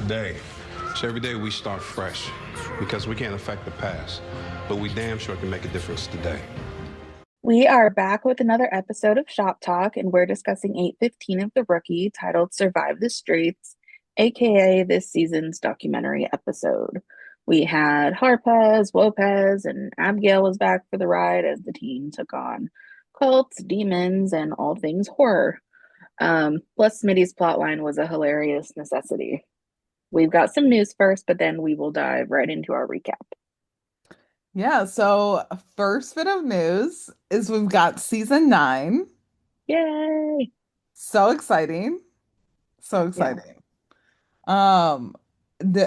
today. So every day we start fresh because we can't affect the past, but we damn sure can make a difference today. We are back with another episode of Shop Talk, and we're discussing 815 of The Rookie titled Survive the Streets, aka this season's documentary episode. We had Harpez, Wopez, and Abigail was back for the ride as the team took on cults, demons, and all things horror. Plus, Smitty's plotline was a hilarious necessity. We've got some news first, but then we will dive right into our recap. Yeah, so first bit of news is we've got season 9. Yay! So exciting. So Yeah. exciting. Um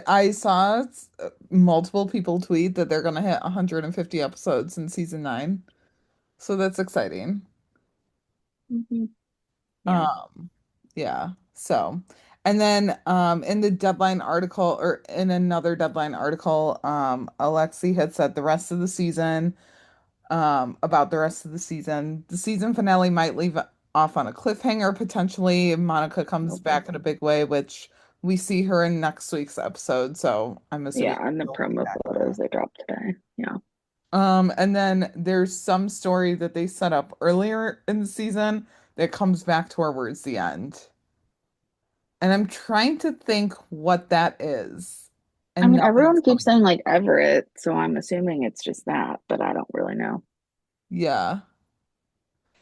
I saw multiple people tweet that they're gonna hit 150 episodes in season 9. So that's exciting. Mhm. Yeah. Um yeah. So and then in the deadline article or in another deadline article, Alexi had said the rest of the season about the rest of the season. The season finale might leave off on a cliffhanger potentially. Monica comes Okay. back in a big way, which we see her in next week's episode. So I'm assuming Yeah, and the she'll be promo back photos there. they dropped today. Yeah. And then there's some story that they set up earlier in the season that comes back towards the end. And I'm trying to think what that is. I And mean, nothing's everyone keeps coming. saying like Everett, so I'm assuming it's just that, but I don't really know. Yeah.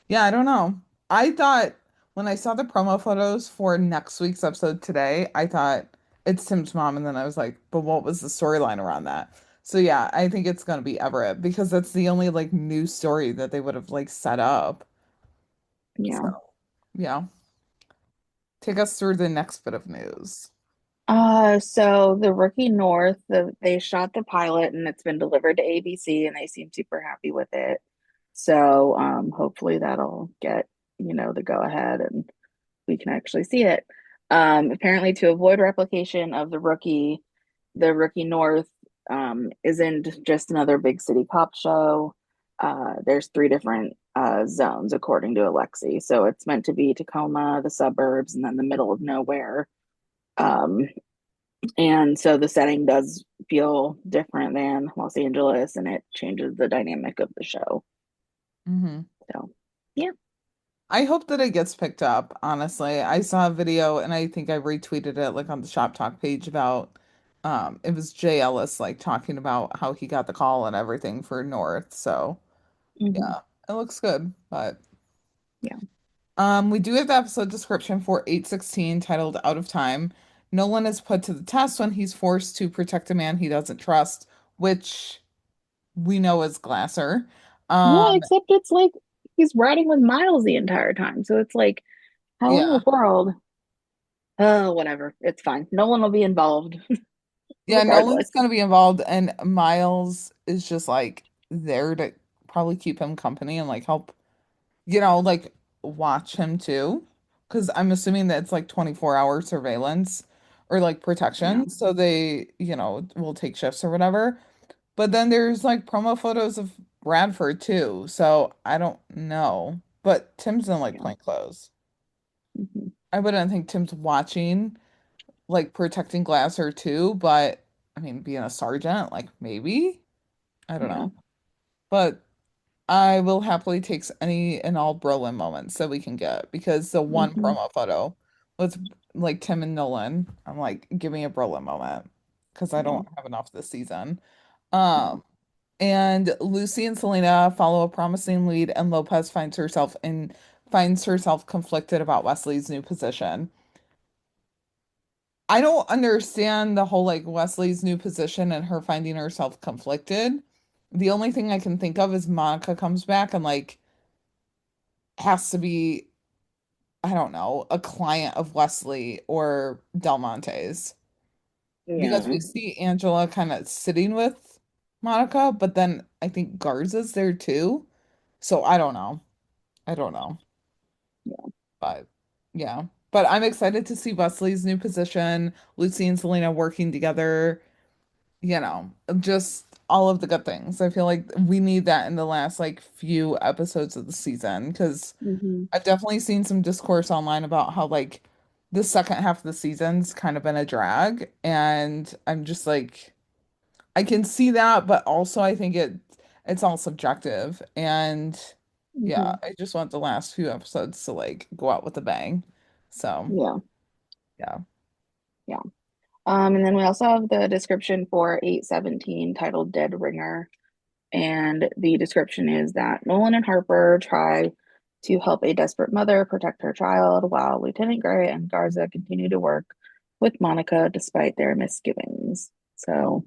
Yeah, I don't know. I thought when I saw the promo photos for next week's episode today, I thought it's Tim's mom, and then I was like, but what was the storyline around that? So yeah, I think it's gonna be Everett because that's the only like new story that they would have like set up. So Yeah. yeah, take us through the next bit of news. So the Rookie North, they shot the pilot and it's been delivered to ABC and they seem super happy with it. So hopefully that'll get, the go ahead and we can actually see it. Apparently to avoid replication of the Rookie North isn't just another big city cop show. There's three different zones according to Alexi. So it's meant to be Tacoma, the suburbs, and then the middle of nowhere. Um, and so the setting does feel different than Los Angeles, and it changes the dynamic of the show. Hmm. So, yeah. I hope that it gets picked up, honestly. I saw a video and I think I retweeted it like on the Shop Talk page about it was Jay Ellis like talking about how he got the call and everything for North. So Hmm. yeah, it looks good. But Yeah. we do have the episode description for 816 titled Out of Time. Nolan is put to the test when he's forced to protect a man he doesn't trust, which we know is Glasser. Yeah, Um, except it's like he's riding with Miles the entire time. So it's like, how in the yeah. world? Oh, whatever. It's fine. No one will be involved Yeah, regardless. Nolan's gonna be involved, and Miles is just like there to probably keep him company and like help, like watch him too. Because I'm assuming that it's like 24-hour surveillance or like Yeah. protection. So they, will take shifts or whatever. But then there's like promo photos of Bradford too. So I don't know. But Tim's in like Yeah. plain clothes. Hmm. I wouldn't think Tim's watching like protecting Glasser too, but I mean, being a sergeant, like maybe, I don't Yeah. know. But I will happily take any and all Brolin moments that we can get because the one Hmm. promo photo with like Tim and Nolan, I'm like, give me a Brolin moment because I Yeah. don't have enough this season. Yeah. And Lucy and Selena follow a promising lead, and Lopez finds herself conflicted about Wesley's new position. I don't understand the whole like Wesley's new position and her finding herself conflicted. The only thing I can think of is Monica comes back and like has to be, I don't know, a client of Wesley or Del Monte's. Because Yeah. we see Angela kind of sitting with Monica, but then I think Garza's there too. So I don't know. I don't know. But yeah. But I'm excited to see Wesley's new position, Lucy and Selena working together. Just all of the good things. I feel like we need that in the last like few episodes of the season because Hmm. I've definitely seen some discourse online about how like the second half of the season's kind of been a drag, and I'm just like I can see that, but also I think it's all subjective, and yeah, Hmm. I just want the last few episodes to like go out with a bang. So, Yeah, yeah. yeah. And then we also have the description for 817 titled Dead Ringer. And the description is that Nolan and Harper try to help a desperate mother protect her child while Lieutenant Gray and Garza continue to work with Monica despite their misgivings. So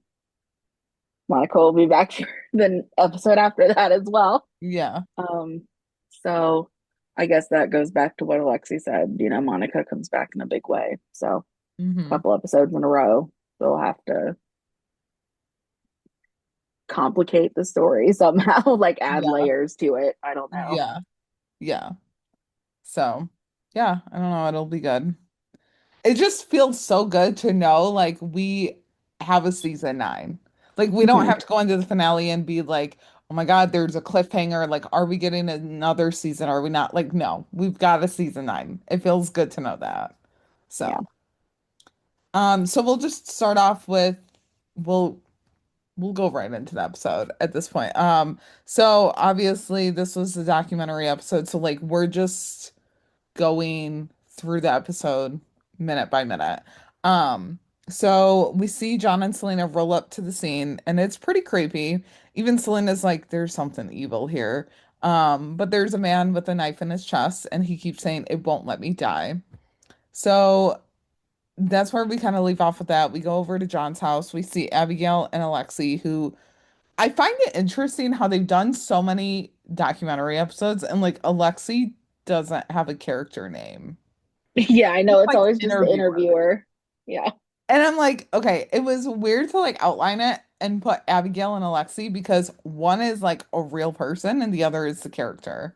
Monica will be back for the episode after that as well. Yeah. Um, so I guess that goes back to what Alexi said. You know, Monica comes back in a big way. So a Hmm. couple episodes in a row, they'll have to complicate the story somehow, like add Yeah. layers to it. I don't know. Yeah. Yeah. So, yeah, I don't know, it'll be good. It just feels so good to know like we have a season 9. Like we don't Mhm. have to go into the finale and be like, "Oh my God, there's a cliffhanger. Like, are we getting another season? Are we not?" Like, no, we've got a season 9. It feels good to know that. Yeah. So, so we'll just start off with we'll we'll go right into the episode at this point. So obviously this was the documentary episode, so like we're just going through the episode minute by minute. So we see John and Selena roll up to the scene, and it's pretty creepy. Even Selena's like, there's something evil here. But there's a man with a knife in his chest, and he keeps saying, it won't let me die. So that's where we kind of leave off with that. We go over to John's house. We see Abigail and Alexi, who I find it interesting how they've done so many documentary episodes, and like Alexi doesn't have a character name. Yeah, I She's know. It's like always the just the interviewer. interviewer. Yeah. And I'm like, okay, it was weird to like outline it and put Abigail and Alexi because one is like a real person and the other is the character.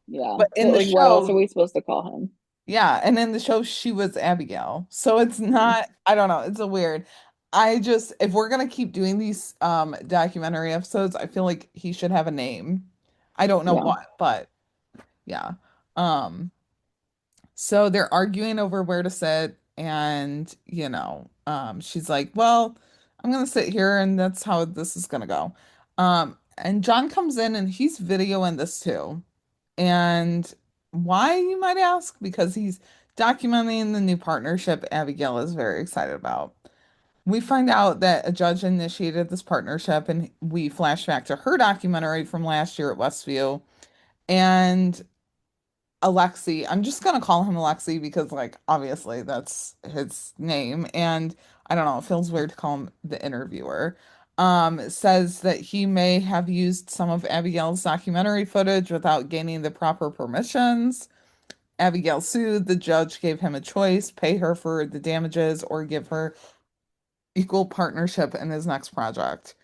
Yeah. But in But the like, what else are show, we supposed to call him? yeah, and in the show she was Abigail. So it's Mhm. not, I don't know, it's a weird. I just if we're gonna keep doing these documentary episodes, I feel like he should have a name. I don't know Yeah. what, but yeah. Um So they're arguing over where to sit, and she's like, "Well, I'm gonna sit here, and that's how this is gonna go." And John comes in, and he's videoing this too. And why, you might ask? Because he's documenting the new partnership Abigail is very excited about. We find out that a judge initiated this partnership, and we flash back to her documentary from last year at Westview. And Alexi. I'm just gonna call him Alexi because, like, obviously that's his name, and I don't know, it feels weird to call him the interviewer. Says that he may have used some of Abigail's documentary footage without gaining the proper permissions. Abigail sued. The judge gave him a choice: pay her for the damages or give her equal partnership in his next project.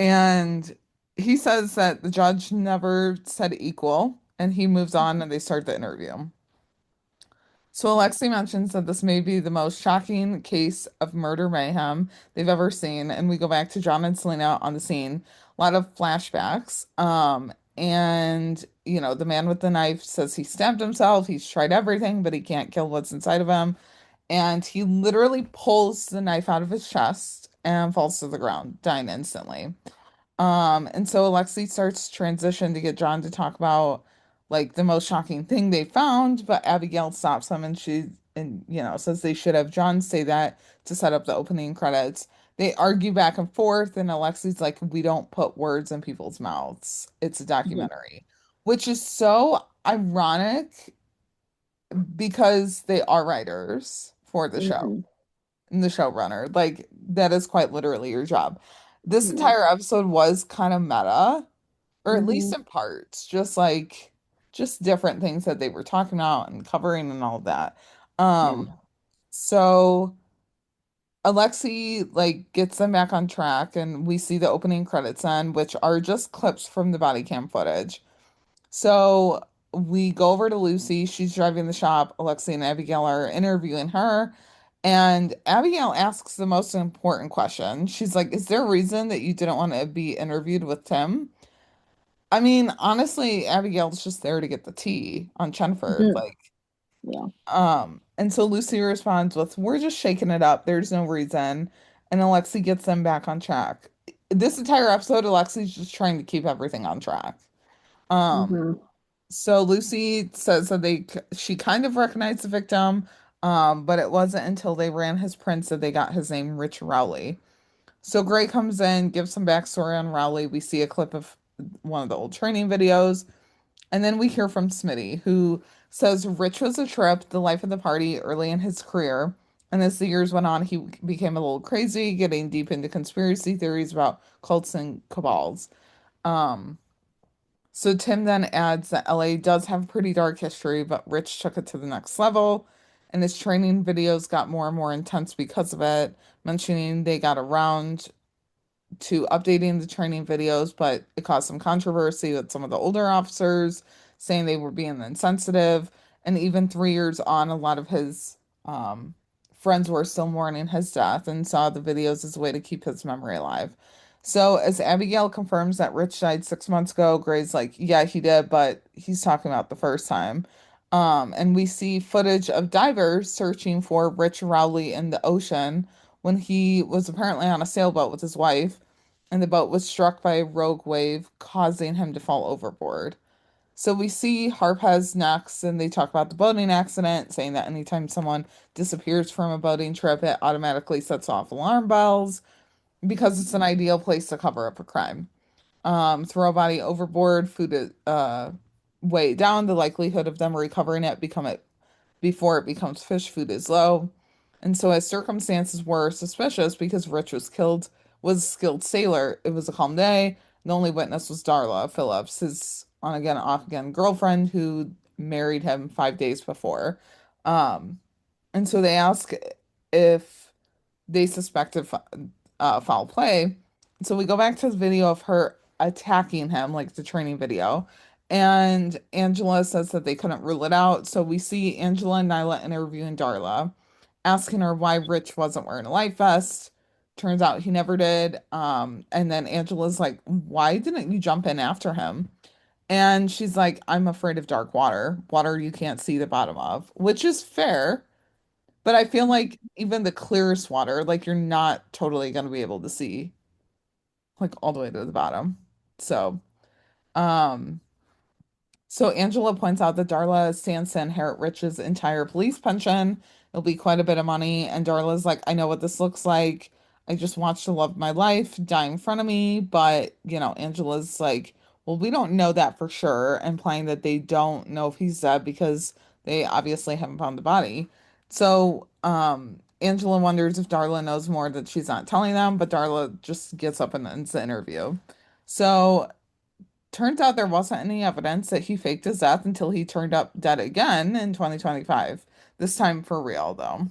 And he says that the judge never said equal, and he moves on and they start the interview. So Alexei mentions that this may be the most shocking case of murder mayhem they've ever seen, and we go back to John and Selena on the scene. A lot of flashbacks. And the man with the knife says he stabbed himself. He's tried everything, but he can't kill what's inside of him. And he literally pulls the knife out of his chest and falls to the ground, dying instantly. And so Alexi starts transition to get John to talk about like the most shocking thing they found, but Abigail stops him and says they should have John say that to set up the opening credits. They argue back and forth, and Alexi's like, we don't put words in people's mouths. It's a Mhm. documentary, which is so ironic because they are writers for the show Mhm. and the showrunner. Like that is quite literally your job. This Yeah. entire episode was kind of meta, or at least Mhm. in parts, just different things that they were talking about and covering and all of that. Yeah. So Alexi like gets them back on track, and we see the opening credits end, which are just clips from the body cam footage. So we go over to Lucy. She's driving the shop. Alexi and Abigail are interviewing her. And Abigail asks the most important question. She's like, is there a reason that you didn't want to be interviewed with Tim? I mean, honestly, Abigail's just there to get the tea on Jennifer. Mhm. Like, Yeah. And so Lucy responds with, "We're just shaking it up. There's no reason." And Alexi gets them back on track. This entire episode, Alexi's just trying to keep everything on track. Um, Hmm. so Lucy says that she kind of recognized the victim, but it wasn't until they ran his prints that they got his name, Rich Rowley. So Gray comes in, gives some backstory on Rowley. We see a clip of one of the old training videos. And then we hear from Smitty, who says Rich was a trip, the life of the party early in his career. And as the years went on, he became a little crazy, getting deep into conspiracy theories about cults and cabals. Um, so Tim then adds that LA does have a pretty dark history, but Rich took it to the next level. And his training videos got more and more intense because of it, mentioning they got around to updating the training videos, but it caused some controversy with some of the older officers saying they were being insensitive. And even 3 years on, a lot of his friends were still mourning his death and saw the videos as a way to keep his memory alive. So, as Abigail confirms that Rich died 6 months ago, Gray's like, yeah, he did, but he's talking about the first time. And we see footage of divers searching for Rich Rowley in the ocean when he was apparently on a sailboat with his wife and the boat was struck by a rogue wave, causing him to fall overboard. So we see Harpez next, and they talk about the boating accident, saying that anytime someone disappears from a boating trip, it automatically sets off alarm bells because it's an ideal place to cover up a crime. Throw a body overboard, weigh down, the likelihood of them recovering it become it before it becomes fish food is low. And so as circumstances were suspicious because Rich was a skilled sailor, it was a calm day. The only witness was Darla Phillips, his on again, off again girlfriend who married him 5 days before. Um, and so they ask if they suspected foul play. So we go back to the video of her attacking him, like the training video. And Angela says that they couldn't rule it out. So we see Angela and Nyla interviewing Darla, asking her why Rich wasn't wearing a life vest. Turns out he never did. And then Angela's like, why didn't you jump in after him? And she's like, I'm afraid of dark water, water you can't see the bottom of, which is fair. But I feel like even the clearest water, like you're not totally going to be able to see like all the way to the bottom. So, um, so Angela points out that Darla stands to inherit Rich's entire police pension. It'll be quite a bit of money. And Darla's like, I know what this looks like. I just watched the love of my life die in front of me. But, Angela's like, well, we don't know that for sure, implying that they don't know if he's dead because they obviously haven't found the body. So, Angela wonders if Darla knows more that she's not telling them, but Darla just gets up and ends the interview. So turns out there wasn't any evidence that he faked his death until he turned up dead again in 2025. This time for real, though.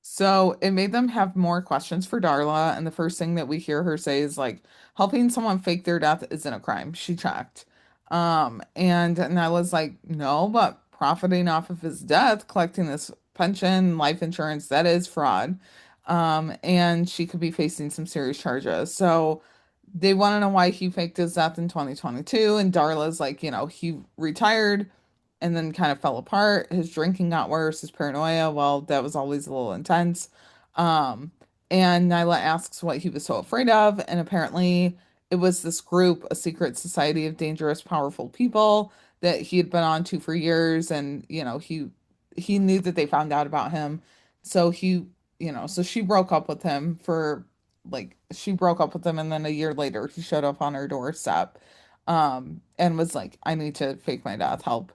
So it made them have more questions for Darla, and the first thing that we hear her say is like, helping someone fake their death isn't a crime. She checked. And Nyla's like, no, but profiting off of his death, collecting this pension, life insurance, that is fraud. And she could be facing some serious charges. So they want to know why he faked his death in 2022, and Darla's like, he retired and then kind of fell apart. His drinking got worse, his paranoia, well, that was always a little intense. Um, and Nyla asks what he was so afraid of, and apparently it was this group, a secret society of dangerous, powerful people that he had been on to for years, and he knew that they found out about him. So so she broke up with him she broke up with him, and then a year later he showed up on her doorstep and was like, I need to fake my death, help.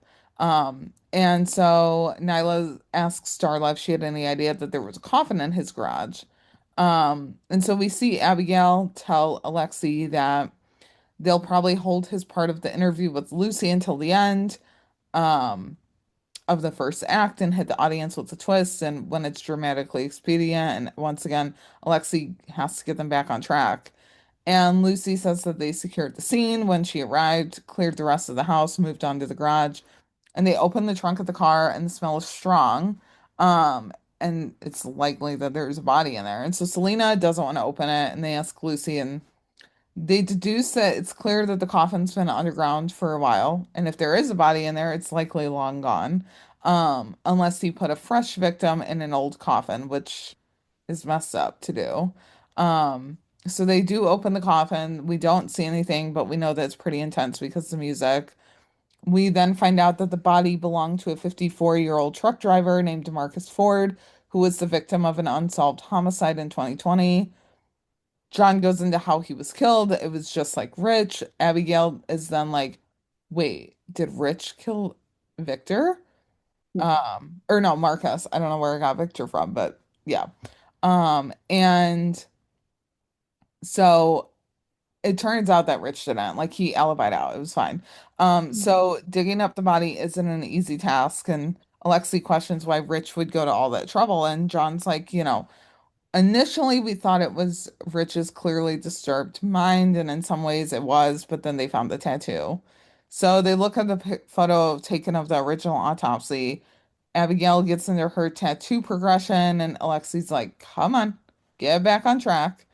And so Nyla asks Starla if she had any idea that there was a coffin in his garage. And so we see Abigail tell Alexi that they'll probably hold his part of the interview with Lucy until the end um, of the first act and hit the audience with a twist and when it's dramatically expedient. And once again, Alexi has to get them back on track. And Lucy says that they secured the scene when she arrived, cleared the rest of the house, moved on to the garage, and they open the trunk of the car and the smell is strong. Um, and it's likely that there's a body in there. And so Selena doesn't want to open it, and they ask Lucy, and they deduce that it's clear that the coffin's been underground for a while, and if there is a body in there, it's likely long gone. unless he put a fresh victim in an old coffin, which is messed up to do. Um, so they do open the coffin. We don't see anything, but we know that it's pretty intense because of the music. We then find out that the body belonged to a 54-year-old truck driver named DeMarcus Ford, who was the victim of an unsolved homicide in 2020. John goes into how he was killed. It was just like Rich. Abigail is then like, wait, did Rich kill Victor? Or no, Marcus. I don't know where I got Victor from, but yeah. And so it turns out that Rich didn't. Like he alibied out. It was fine. So digging up the body isn't an easy task, and Alexei questions why Rich would go to all that trouble, and John's like, initially we thought it was Rich's clearly disturbed mind, and in some ways it was, but then they found the tattoo. So they look at the photo taken of the original autopsy. Abigail gets into her tattoo progression, and Alexi's like, come on, get back on track.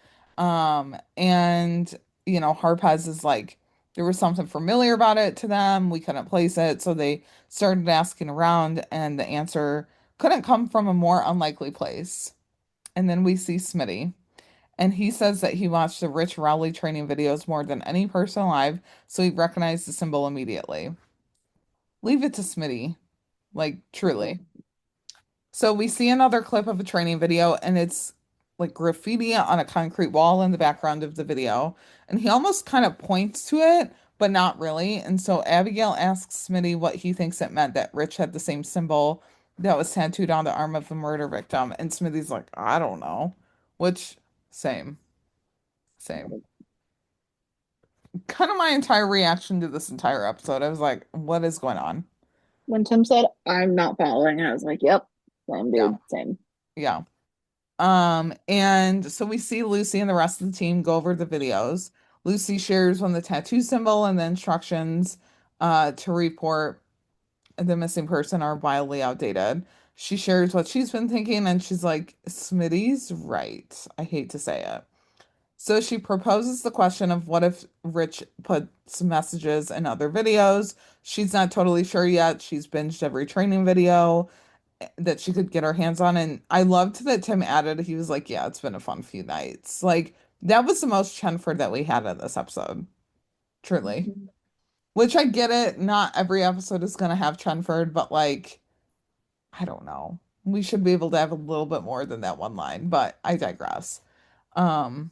And Harpez is like, there was something familiar about it to them. We couldn't place it. So they started asking around, and the answer couldn't come from a more unlikely place. And then we see Smitty. And he says that he watched the Rich Rowley training videos more than any person alive, so he recognized the symbol immediately. Leave it to Smitty, like truly. So we see another clip of a training video, and it's like graffiti on a concrete wall in the background of the video. And he almost kind of points to it, but not really. And so Abigail asks Smitty what he thinks it meant that Rich had the same symbol that was tattooed on the arm of the murder victim. And Smitty's like, I don't know. Which, same, same. Kind of my entire reaction to this entire episode. I was like, what is going on? When Tim said, I'm not following, I was like, yep, same Yeah, dude, same. yeah. And so we see Lucy and the rest of the team go over the videos. Lucy shares when the tattoo symbol and the instructions to report the missing person are wildly outdated. She shares what she's been thinking, and she's like, Smitty's right. I hate to say it. So she proposes the question of what if Rich puts messages in other videos? She's not totally sure yet. She's binged every training video that she could get her hands on. And I loved that Tim added, he was like, yeah, it's been a fun few nights. Like, that was the most Chenford that we had in this episode, truly. Mhm. Which I get it. Not every episode is going to have Chenford, but like, I don't know. We should be able to have a little bit more than that one line, but I digress. Um,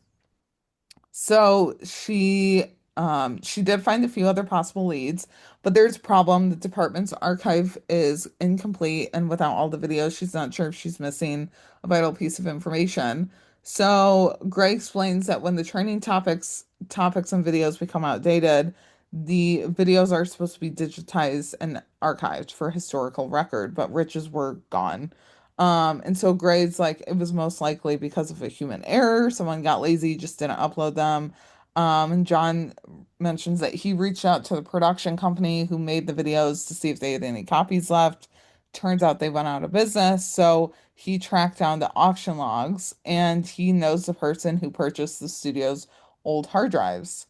So she did find a few other possible leads, but there's a problem. The department's archive is incomplete, and without all the videos, she's not sure if she's missing a vital piece of information. So Gray explains that when the training topics and videos become outdated, the videos are supposed to be digitized and archived for historical record, but Rich's were gone. And so grades like it was most likely because of a human error. Someone got lazy, just didn't upload them. And John mentions that he reached out to the production company who made the videos to see if they had any copies left. Turns out they went out of business. So he tracked down the auction logs and he knows the person who purchased the studio's old hard drives.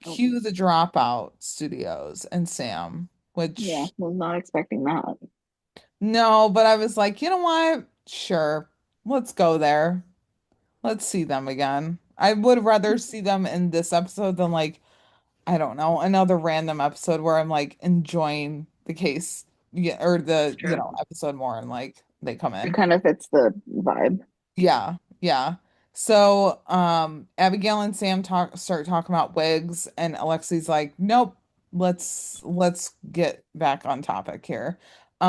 Oh, Cue the Dropout Studios and Sam, yeah, which was not expecting that. no, but I was like, you know what? Sure. Let's go there. Let's see them again. I would rather see them in this episode than like, I don't know, another random episode where I'm like enjoying the case, yeah, or It's the, true. episode more and like they come It in. kind of fits the vibe. Yeah, yeah. So, Abigail and Sam start talking about wigs, and Alexi's like, "Nope, let's get back on topic here." So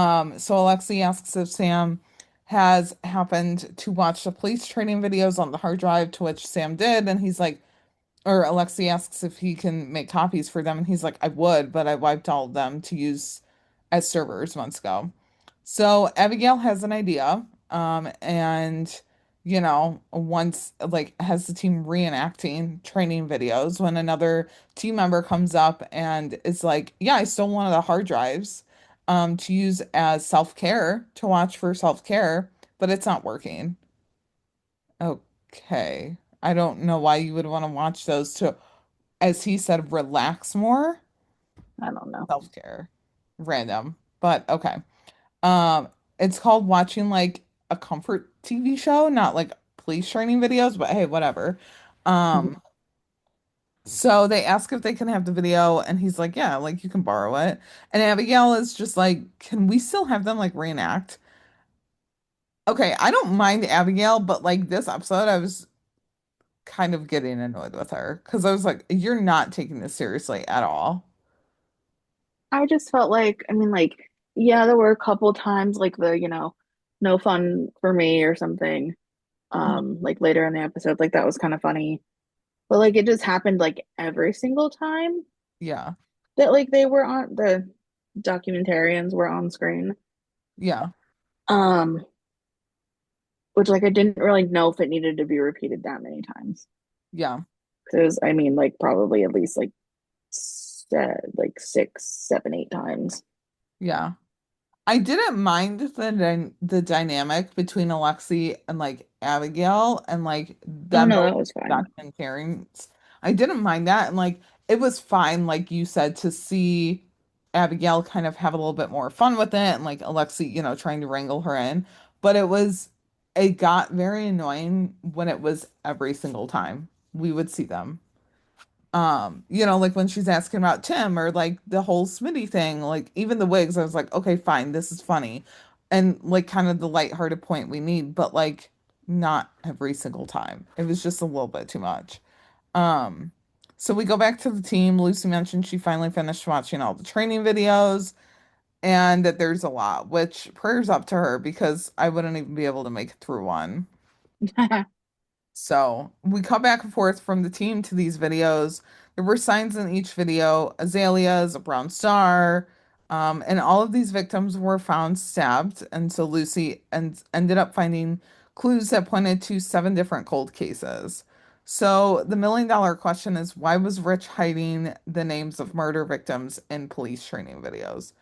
Alexi asks if Sam has happened to watch the police training videos on the hard drive, to which Sam did, and he's like, or Alexi asks if he can make copies for them, and he's like, I would, but I wiped all of them to use as servers months ago. So Abigail has an idea, and once like has the team reenacting training videos when another team member comes up and is like, yeah, I stole one of the hard drives, to use as self-care, to watch for self-care, but it's not working. Okay. I don't know why you would want to watch those to, as he said, relax more. I don't know. Self-care. Random, but okay. Um, it's called watching like a comfort TV show, not like police training videos, but hey, whatever. Um, so they ask if they can have the video, and he's like, yeah, like you can borrow it. And Abigail is just like, can we still have them like reenact? Okay, I don't mind Abigail, but like this episode, I was kind of getting annoyed with her because I was like, you're not taking this seriously at all. I just felt like, I mean, like, yeah, there were a couple times like the, no fun for me or something. Like later in the episode, like that was kind of funny. But like it just happened like every single time Yeah, that like they were on the documentarians were on screen. yeah, Um, which like I didn't really know if it needed to be repeated that many times. yeah, Because I mean, like probably at least like six, seven, eight times. yeah. I didn't mind the dynamic between Alexi and like Abigail and like Oh them no, both that was fine. documentarians. I didn't mind that and like it was fine, like you said, to see Abigail kind of have a little bit more fun with it and like Alexi, trying to wrangle her in. But it got very annoying when it was every single time we would see them. Like when she's asking about Tim or like the whole Smitty thing, like even the wigs, I was like, okay, fine, this is funny. And like kind of the lighthearted point we need, but like not every single time. It was just a little bit too much. Um, so we go back to the team. Lucy mentioned she finally finished watching all the training videos and that there's a lot, which prayers up to her because I wouldn't even be able to make it through one. So we cut back and forth from the team to these videos. There were signs in each video, azaleas, a brown star, and all of these victims were found stabbed. And so ended up finding clues that pointed to seven different cold cases. So the million-dollar question is, why was Rich hiding the names of murder victims in police training videos?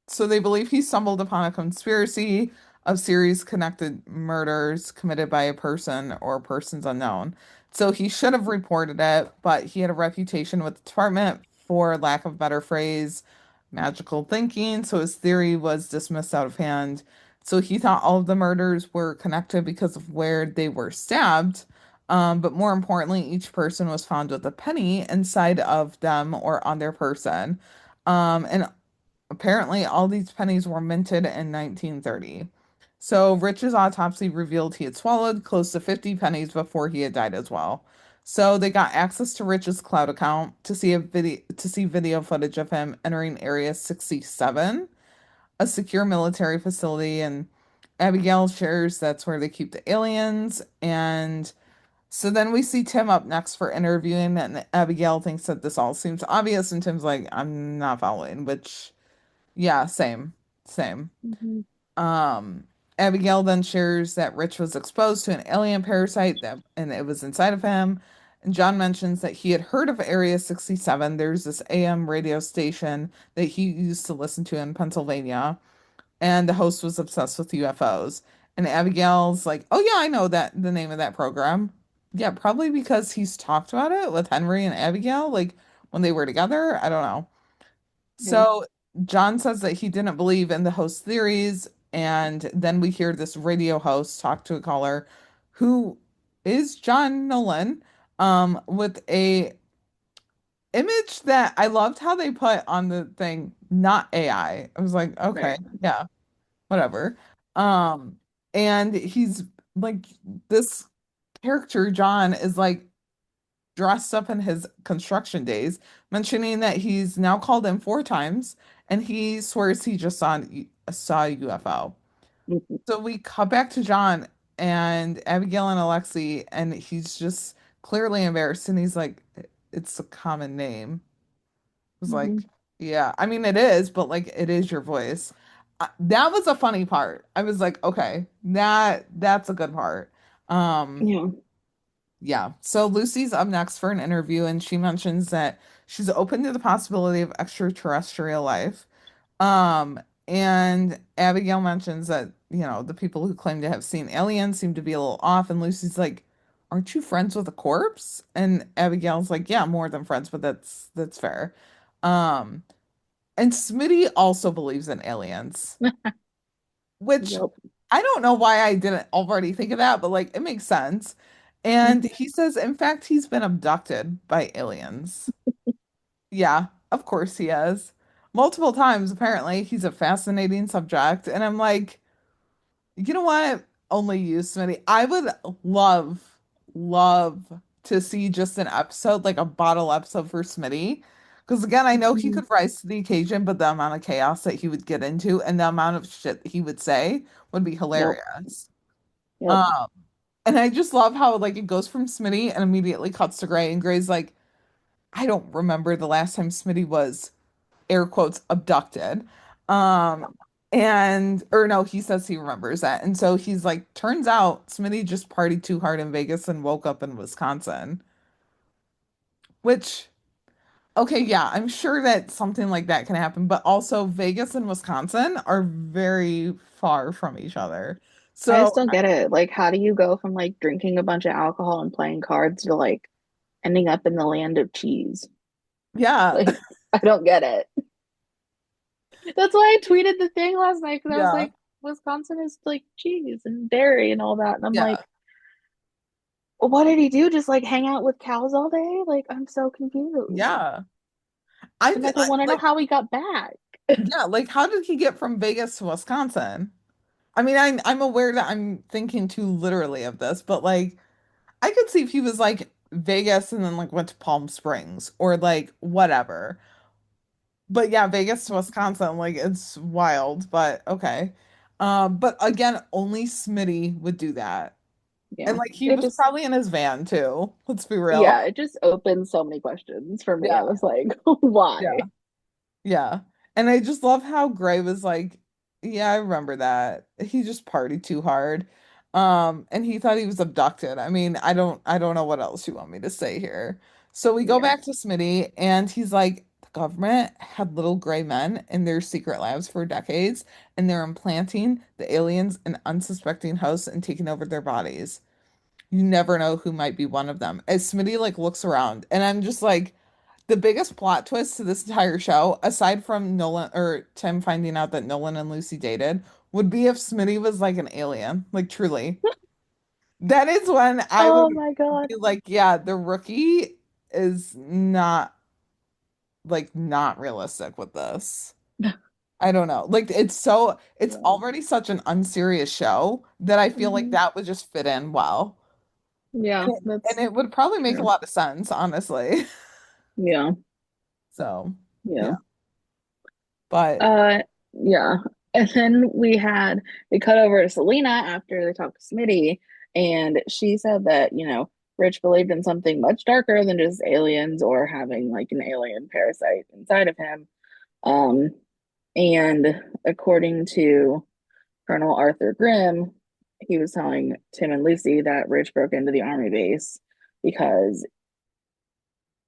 So they believe he stumbled upon a conspiracy of series connected murders committed by a person or persons unknown. So he should have reported it, but he had a reputation with the department for lack of better phrase, magical thinking. So his theory was dismissed out of hand. So he thought all of the murders were connected because of where they were stabbed. But more importantly, each person was found with a penny inside of them or on their person. And apparently, all these pennies were minted in 1930. So, Rich's autopsy revealed he had swallowed close to 50 pennies before he had died as well. So, they got access to Rich's cloud account to see video footage of him entering Area 67, a secure military facility, and Abigail shares that's where they keep the aliens. And so then we see Tim up next for interviewing, and Abigail thinks that this all seems obvious, and Tim's like, I'm not following, which yeah, same, same. Mhm. Um, Abigail then shares that Rich was exposed to an alien parasite and it was inside of him. And John mentions that he had heard of Area 67. There's this AM radio station that he used to listen to in Pennsylvania, and the host was obsessed with UFOs. And Abigail's like, "Oh yeah, I know the name of that program." Yeah, probably because he's talked about it with Henry and Abigail, like when they were together. I don't know. Yeah. So John says that he didn't believe in the host theories, and then we hear this radio host talk to a caller who is John Nolan, with a image that I loved how they put on the thing, not AI. I was like, okay, Right. yeah, whatever. Um, and he's like this character, John, is like dressed up in his construction days, mentioning that he's now called in four times and he swears he just saw a UFO. Mhm. So we cut back to John and Abigail and Alexi, and he's just clearly embarrassed and he's like, it's a common name. I was like, Mhm. yeah, I mean, it is, but like, it is your voice. That was a funny part. I was like, okay, that's a good part. Um, Yeah. Yeah. So Lucy's up next for an interview, and she mentions that she's open to the possibility of extraterrestrial life. Um, and Abigail mentions that, the people who claim to have seen aliens seem to be a little off, and Lucy's like, "Aren't you friends with a corpse?" And Abigail's like, "Yeah, more than friends, but that's fair." Um, and Smitty also believes in aliens. which Yep. I don't know why I didn't already think of that, but like it makes sense. And he says, in fact, he's been abducted by aliens. Yeah, of course he has. Multiple times, apparently. He's a fascinating subject. And I'm like, you know what? Only you, Smitty. I would love, love to see just an episode, like a bottle episode for Smitty. Because again, I know he Mhm. could rise to the occasion, but the amount of chaos that he would get into and the amount of shit he would say would be Yep. hilarious. Yep. Um, and I just love how like it goes from Smitty and immediately cuts to Gray, and Gray's like, I don't remember the last time Smitty was air quotes abducted. Um and or no, he says he remembers that. And so he's like, turns out Smitty just partied too hard in Vegas and woke up in Wisconsin. Which, okay, yeah, I'm sure that something like that can happen, but also Vegas and Wisconsin are very far from each other. I So just don't get it. Like, how do you go from like drinking a bunch of alcohol and playing cards to like ending up in the land of cheese? yeah, Like, I don't get it. That's why I tweeted the thing last night because I was yeah, like, Wisconsin is like cheese and dairy and all that. And I'm yeah, like, well, what did he do? Just like hang out with cows all day? Like, I'm so confused. yeah. I And feel like, I want to know like, how he got back. yeah, like how did he get from Vegas to Wisconsin? I mean, I'm aware that I'm thinking too literally of this, but like I could see if he was like Vegas and then like went to Palm Springs or like whatever. But yeah, Vegas to Wisconsin, like it's wild, but okay. But again, only Smitty would do that. And Yeah. like he It was just, probably in his van too. Let's be real. yeah, it just opened so many questions for me. I Yeah. was like, Yeah. why? Yeah. And I just love how Gray was like, yeah, I remember that. He just partied too hard. And he thought he was abducted. I mean, I don't know what else you want me to say here. So we go Yeah. back to Smitty and he's like, the government had little gray men in their secret labs for decades, and they're implanting the aliens in unsuspecting hosts and taking over their bodies. You never know who might be one of them. As Smitty like looks around, and I'm just like, the biggest plot twist to this entire show, aside from Nolan or Tim finding out that Nolan and Lucy dated, would be if Smitty was like an alien, like truly. That is when I would Oh my God. be like, yeah, the rookie is not like not realistic with this. I don't know. Like it's Yeah. already such an unserious show that I feel like Hmm. that would just fit in well. Yeah, And that's it would probably make a true. lot of sense, honestly. Yeah. So, Yeah. yeah. But Uh, yeah. And then we cut over to Selena after they talked to Smitty, and she said that, Rich believed in something much darker than just aliens or having like an alien parasite inside of him. Um, and according to Colonel Arthur Grimm, he was telling Tim and Lucy that Rich broke into the army base because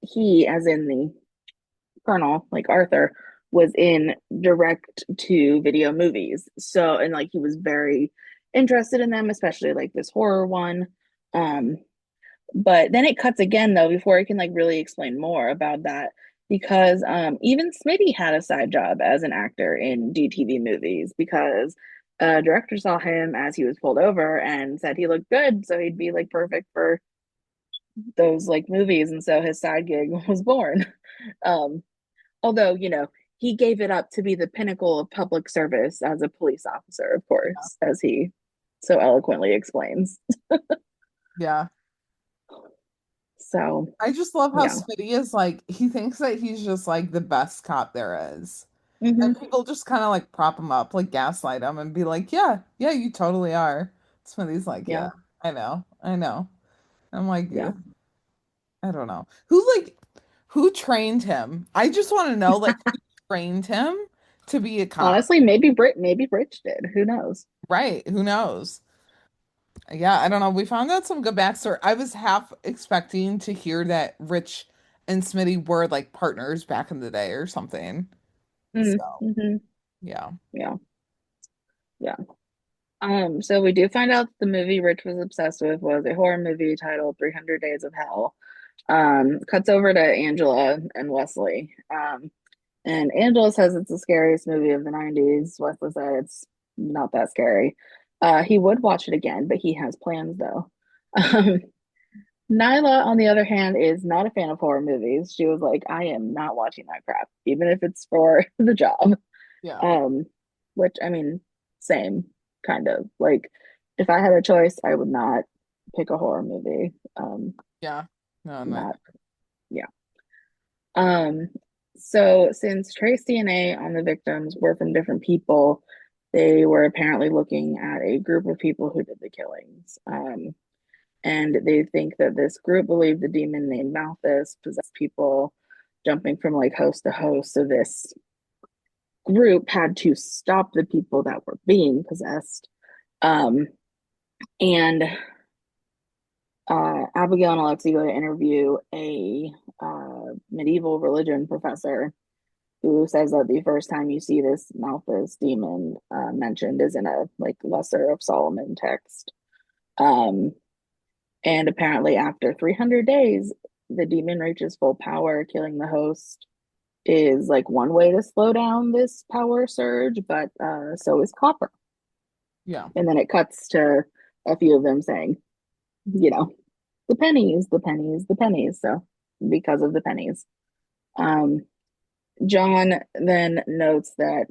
he, as in the Colonel, like Arthur, was in direct to video movies. So, and like he was very interested in them, especially like this horror one. Um, but then it cuts again though before I can like really explain more about that because even Smitty had a side job as an actor in DTV movies because a director saw him as he was pulled over and said he looked good, so he'd be like perfect for those like movies, and so his side gig was born. Um, Although, he gave it up to be the pinnacle of public service as a police officer, of course, as he so eloquently explains. yeah. So, I just love how yeah. Smitty is like, he thinks that he's just like the best cop there is. And Hmm. people just kind of like prop him up, like gaslight him and be like, yeah, yeah, you totally are. Smitty's like, Yeah. yeah, I know, I know. I'm like, Yeah. I don't know. Who trained him? I just want to know, like, who trained him to be a cop? Honestly, maybe Rich did. Who knows? Right? Who knows? Yeah, I don't know. We found out some good backstory. I was half expecting to hear that Rich and Smitty were like partners back in the day or something. So, Mm-hmm. yeah. Yeah. Yeah. So we do find out that the movie Rich was obsessed with was a horror movie titled 300 Days of Hell. Cuts over to Angela and Wesley. And Angela says it's the scariest movie of the 90s. Wesley said it's not that scary. He would watch it again, but he has plans though. Um, Nyla, on the other hand, is not a fan of horror movies. She was like, I am not watching that crap, even if it's for the job. Yeah. Um, which I mean, same kind of. Like, if I had a choice, I would not pick a horror movie. Yeah. No, no. Not, yeah. Um, so since trace DNA on the victims were from different people, they were apparently looking at a group of people who did the killings. And they think that this group believed the demon named Malthus possessed people, jumping from like host to host. So this group had to stop the people that were being possessed. Um, and Abigail and Alexi go to interview a medieval religion professor who says that the first time you see this Malthus demon mentioned is in a like Lesser of Solomon text. Um, and apparently, after 300 days, the demon reaches full power, killing the host. Is like one way to slow down this power surge, but so is copper. Yeah. And then it cuts to a few of them saying, you know, the pennies, the pennies, the pennies. So because of the pennies. Um, John then notes that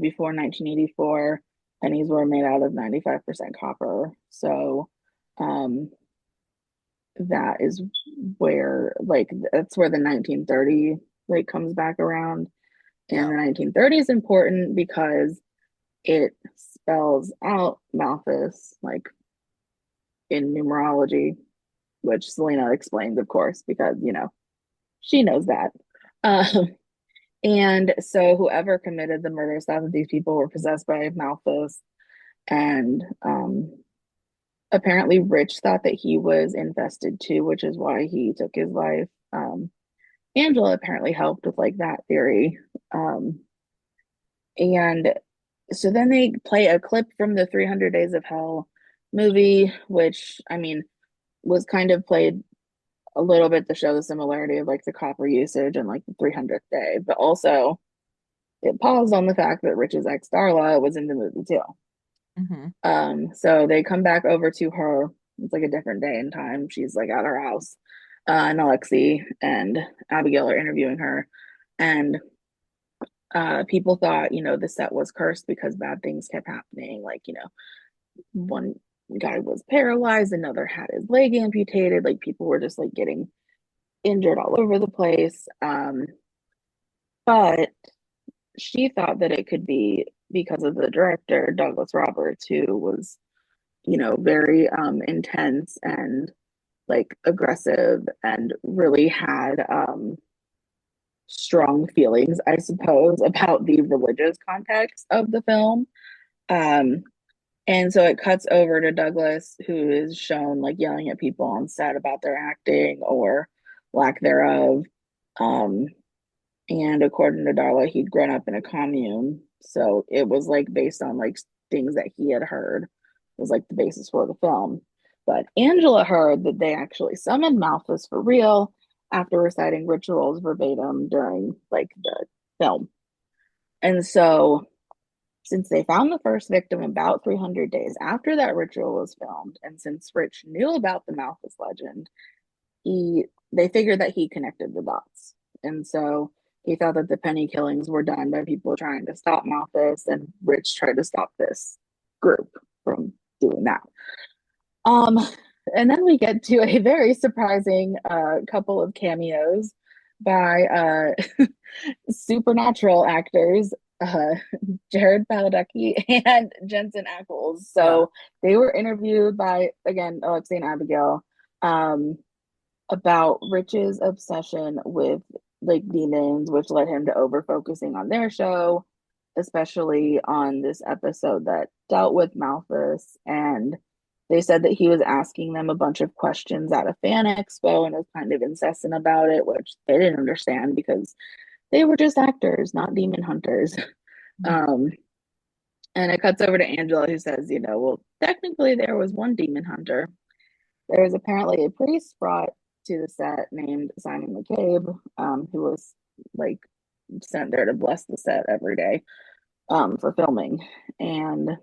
before 1984, pennies were made out of 95% copper. So um, that is where, like, that's where the 1930 like comes back around. And Yeah. the 1930 is important because it spells out Malthus, like in numerology, which Selena explains, of course, because, she knows that. Um, and so whoever committed the murder thought that these people were possessed by Malthus. And apparently, Rich thought that he was infested too, which is why he took his life. Angela apparently helped with like that theory. Um, and so then they play a clip from the 300 Days of Hell movie, which I mean was kind of played a little bit to show the similarity of like the copper usage and like the 300th day, but also it paused on the fact that Rich's ex Darla was in the movie too. Mm-hmm. So they come back over to her. It's like a different day and time. She's like at her house, and Alexi and Abigail are interviewing her, and people thought, the set was cursed because bad things kept happening. Like, one guy was paralyzed, another had his leg amputated. Like, people were just like getting injured all over the place. But she thought that it could be because of the director, Douglas Roberts, who was, very intense and like aggressive and really had strong feelings, I suppose, about the religious context of the film. Um, and so it cuts over to Douglas, who is shown like yelling at people on set about their acting or lack thereof. Um, and according to Darla, he'd grown up in a commune. So it was like based on like things that he had heard was like the basis for the film. But Angela heard that they actually summoned Malthus for real after reciting rituals verbatim during like the film. And so since they found the first victim about 300 days after that ritual was filmed, and since Rich knew about the Malthus legend, they figured that he connected the dots. And so he thought that the penny killings were done by people trying to stop Malthus, and Rich tried to stop this group from doing that. Um, and then we get to a very surprising couple of cameos by supernatural actors, Jared Padalecki and Jensen Ackles. Yeah. So they were interviewed by, again, Alexi and Abigail, about Rich's obsession with like demons, which led him to over focusing on their show, especially on this episode that dealt with Malthus. And they said that he was asking them a bunch of questions at a fan expo and was kind of incessant about it, which they didn't understand because they were just actors, not demon hunters. Mhm. Um, and it cuts over to Angela, who says, well, technically there was one demon hunter. There was apparently a priest brought to the set named Simon McCabe, who was like sent there to bless the set every day. for filming. And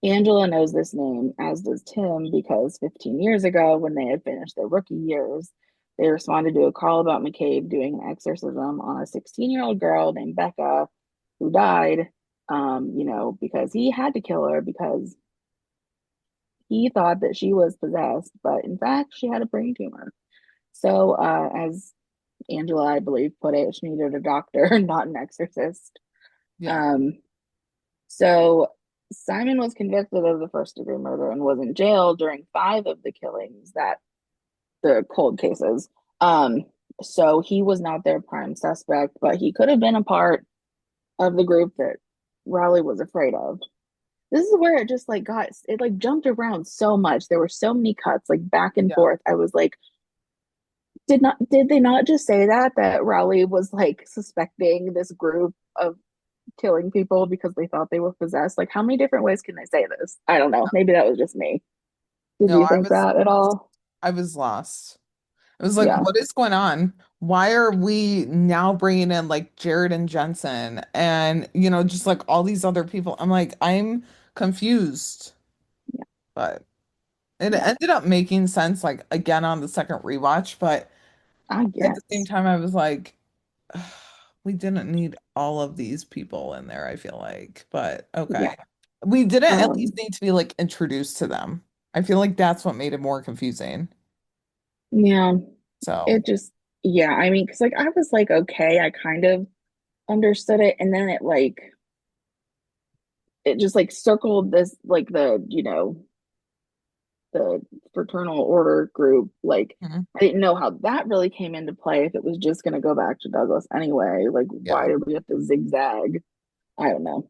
Angela knows this name, as does Tim, because 15 years ago, when they had finished their rookie years, they responded to a call about McCabe doing an exorcism on a 16-year-old girl named Becca who died, because he had to kill her because he thought that she was possessed, but in fact, she had a brain tumor. So, as Angela, I believe, put it, she needed a doctor, not an exorcist. Yeah. Um, so Simon was convicted of the first degree murder and was in jail during 5 of the killings, that the cold cases. Um, so he was not their prime suspect, but he could have been a part of the group that Raleigh was afraid of. This is where it just like jumped around so much. There were so many cuts like back and Yeah. forth. I was like, did they not just say that Raleigh was like suspecting this group of killing people because they thought they were possessed? Like, how many different ways can they say this? I don't know. Maybe that was just me. Did No, you think that at all? I was lost. I was like, Yeah, what is going on? Why are we now bringing in like Jared and Jensen and, just like all these other people? I'm like, I'm confused, yeah, but it yeah. ended up making sense like again on the second rewatch. But I at the same guess. time, I was like, "Ugh, we didn't need all of these people in there, I feel like, but Yeah. okay. We didn't at least Um, need to be like introduced to them. I feel like that's what made it more confusing. yeah. So, It just, yeah. I mean, because like I was like, okay, I kind of understood it, and then it just like circled this like the fraternal order group. Like, mhm, I didn't know how that really came into play, if it was just going to go back to Douglas anyway. Like, yeah, why did we have to zigzag? I don't know.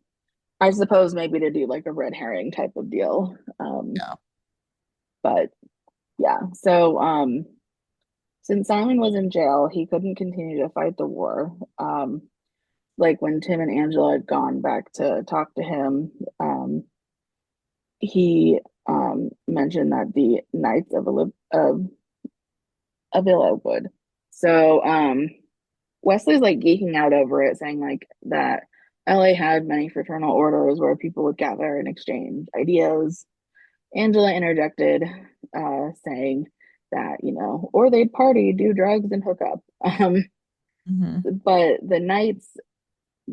I suppose maybe to do like a red herring type of deal. yeah. But yeah. So since Simon was in jail, he couldn't continue to fight the war. Like when Tim and Angela had gone back to talk to him, he mentioned that the Knights of Willowwood. So Wesley's like geeking out over it, saying like that LA had many fraternal orders where people would gather and exchange ideas. Angela interjected, saying that, or they'd party, do drugs, and hook up. Hmm. But the Knights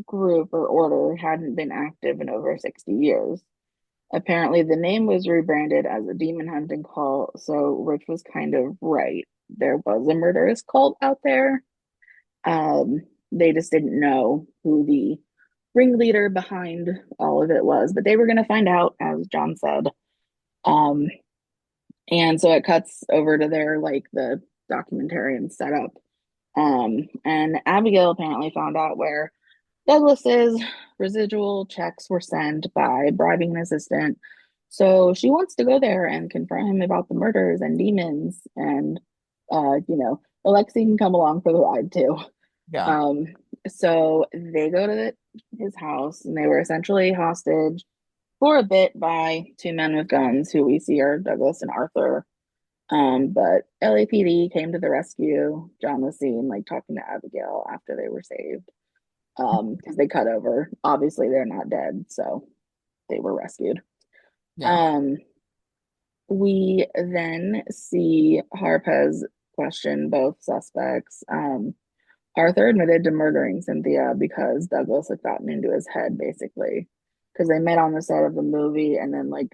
group or order hadn't been active in over 60 years. Apparently, the name was rebranded as a demon hunting cult, so Rich was kind of right. There was a murderous cult out there. Um, they just didn't know who the ringleader behind all of it was, but they were going to find out, as John said. Um, and so it cuts over to their like the documentary and setup. And Abigail apparently found out where Douglas's residual checks were sent by bribing an assistant. So she wants to go there and confront him about the murders and demons. And, Alexi can come along for the ride too. Yeah. Um, so they go to his house and they were essentially hostage for a bit by 2 men with guns who we see are Douglas and Arthur. But LAPD came to the rescue. John was seen like talking to Abigail after they were saved. Because they cut over. Obviously, they're not dead, so they were rescued. Yeah. Um, we then see Harpez question both suspects. Arthur admitted to murdering Cynthia because Douglas had gotten into his head, basically, because they met on the set of the movie, and then like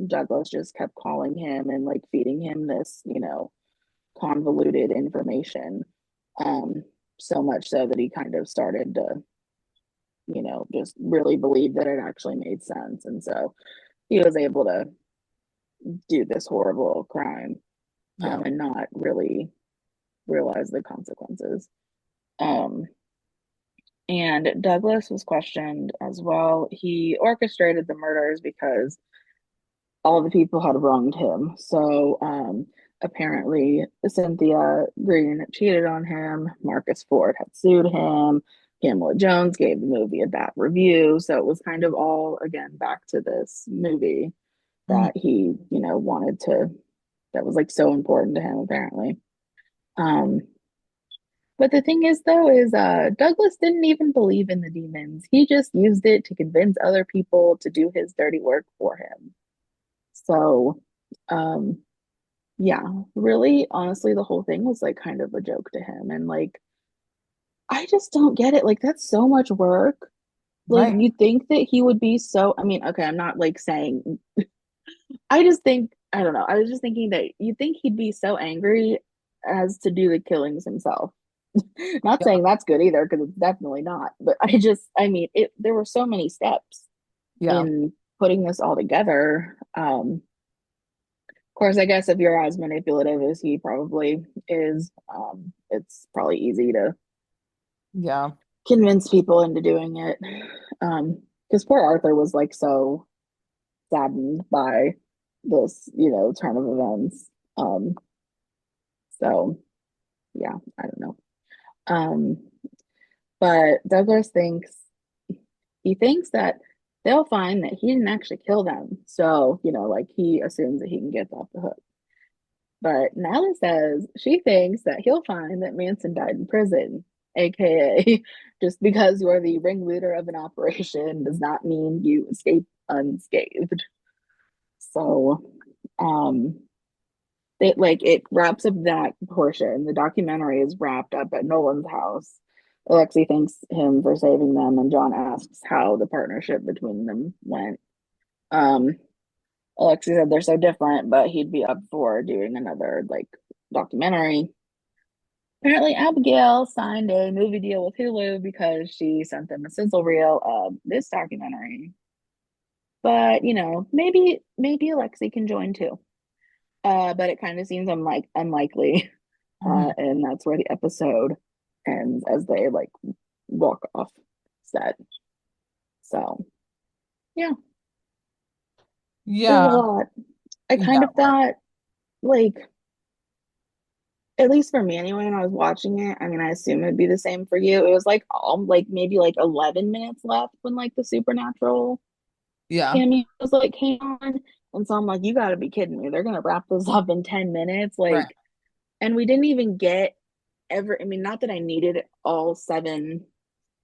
Douglas just kept calling him and like feeding him this, convoluted information. Um, so much so that he kind of started to just really believed that it actually made sense. And so he was able to do this horrible crime, Yeah. and not really realize the consequences. Um, and Douglas was questioned as well. He orchestrated the murders because all the people had wronged him. So apparently, Cynthia Green cheated on him. Marcus Ford had sued him. Pamela Jones gave the movie a bad review. So it was kind of all, again, back to this movie Mhm. that he, wanted to, that was like so important to him, apparently. Um, But the thing is, though, is Douglas didn't even believe in the demons. He just used it to convince other people to do his dirty work for him. So, um, yeah, really, honestly, the whole thing was like kind of a joke to him. And like, I just don't get it. Like, that's so much work. Like, Right. you think that he would be so, I mean, okay, I'm not like saying, I just think, I don't know. I was just thinking that you think he'd be so angry as to do the killings himself. Not Yeah. saying that's good either, because it's definitely not. But I mean, there were so many steps Yeah. in putting this all together. Of course, I guess if you're as manipulative as he probably is, it's probably easy to Yeah. convince people into doing it. Because poor Arthur was like so saddened by this, turn of events. Um, so yeah, I don't know. Um, but Douglas thinks that they'll find that he didn't actually kill them. So, like he assumes that he can get off the hook. But Natalie says she thinks that he'll find that Manson died in prison, aka just because you're the ringleader of an operation does not mean you escape unscathed. So, um, it wraps up that portion. The documentary is wrapped up at Nolan's house. Alexei thanks him for saving them, and John asks how the partnership between them went. Um, Alexei said they're so different, but he'd be up for doing another like documentary. Apparently, Abigail signed a movie deal with Hulu because she sent them a sizzle reel of this documentary. But maybe Alexei can join too. But it kind of seems unlikely. Mhm. And that's where the episode ends as they like walk off set. So yeah, it was a Yeah. lot. I kind Yeah. of thought like at least for me anyway, when I was watching it, I mean I assume it'd be the same for you. It was like all like maybe like 11 minutes left when like the supernatural Yeah. cameos like came on. And so I'm like, you gotta be kidding me. They're gonna wrap this up in 10 minutes. Right. Like, and we didn't even get I mean, not that I needed all seven